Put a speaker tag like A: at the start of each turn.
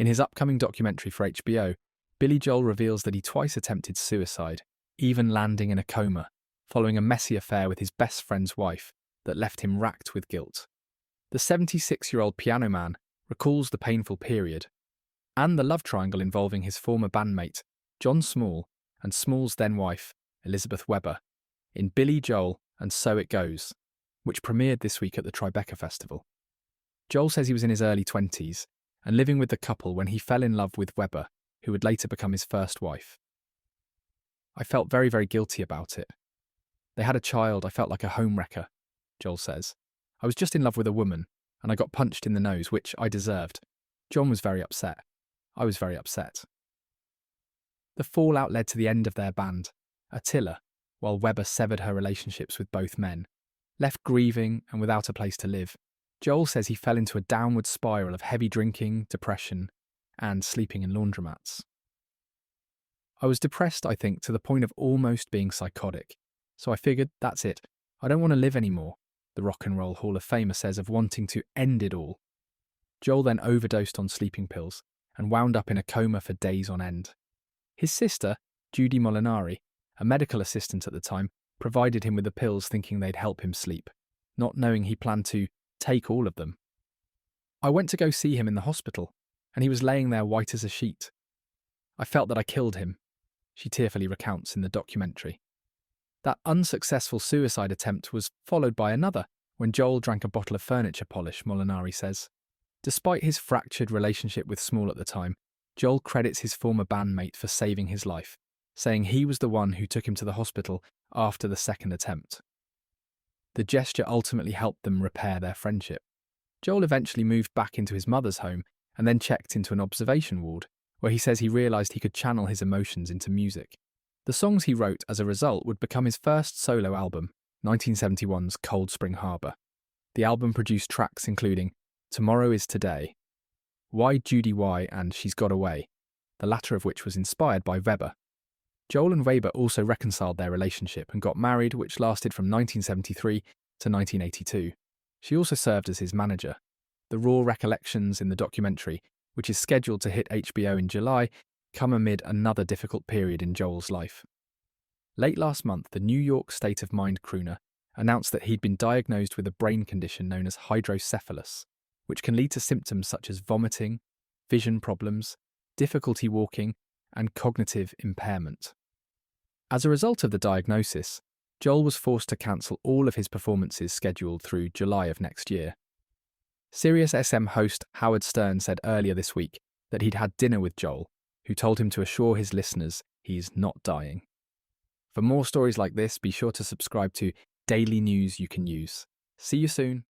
A: In his upcoming documentary for HBO, Billy Joel reveals that he twice attempted suicide, even landing in a coma, following a messy affair with his best friend's wife that left him racked with guilt. The 76-year-old piano man recalls the painful period and the love triangle involving his former bandmate, Jon Small, and Small's then-wife, Elizabeth Webber, in Billy Joel and So It Goes, which premiered this week at the Tribeca Festival. Joel says he was in his early 20s and living with the couple when he fell in love with Webber, who would later become his first wife. "I felt very, very guilty about it. They had a child. I felt like a homewrecker," Joel says. "I was just in love with a woman, and I got punched in the nose, which I deserved. Jon was very upset. I was very upset." The fallout led to the end of their band, Attila, while Webber severed her relationships with both men. Left grieving and without a place to live, Joel says he fell into a downward spiral of heavy drinking, depression, and sleeping in laundromats. "I was depressed, I think, to the point of almost being psychotic. So I figured, that's it. I don't want to live anymore," the Rock and Roll Hall of Famer says of wanting to end it all. Joel then overdosed on sleeping pills and wound up in a coma for days on end. His sister, Judy Molinari, a medical assistant at the time, provided him with the pills thinking they'd help him sleep, not knowing he planned to take all of them. "I went to go see him in the hospital, and he was laying there white as a sheet. I felt that I killed him," she tearfully recounts in the documentary. That unsuccessful suicide attempt was followed by another when Joel drank a bottle of furniture polish, Molinari says. Despite his fractured relationship with Small at the time, Joel credits his former bandmate for saving his life, saying he was the one who took him to the hospital after the second attempt. The gesture ultimately helped them repair their friendship. Joel eventually moved back into his mother's home and then checked into an observation ward, where he says he realised he could channel his emotions into music. The songs he wrote as a result would become his first solo album, 1971's Cold Spring Harbor. The album produced tracks including Tomorrow Is Today, Why Judy Why and She's Got Away, the latter of which was inspired by Webber. Joel and Webber also reconciled their relationship and got married, which lasted from 1973 to 1982. She also served as his manager. The raw recollections in the documentary, which is scheduled to hit HBO in July, come amid another difficult period in Joel's life. Late last month, the New York State of Mind crooner announced that he'd been diagnosed with a brain condition known as hydrocephalus, which can lead to symptoms such as vomiting, vision problems, difficulty walking, and cognitive impairment. As a result of the diagnosis, Joel was forced to cancel all of his performances scheduled through July of next year. Sirius XM host Howard Stern said earlier this week that he'd had dinner with Joel, who told him to assure his listeners he's not dying. For more stories like this, be sure to subscribe to Daily News You Can Use. See you soon.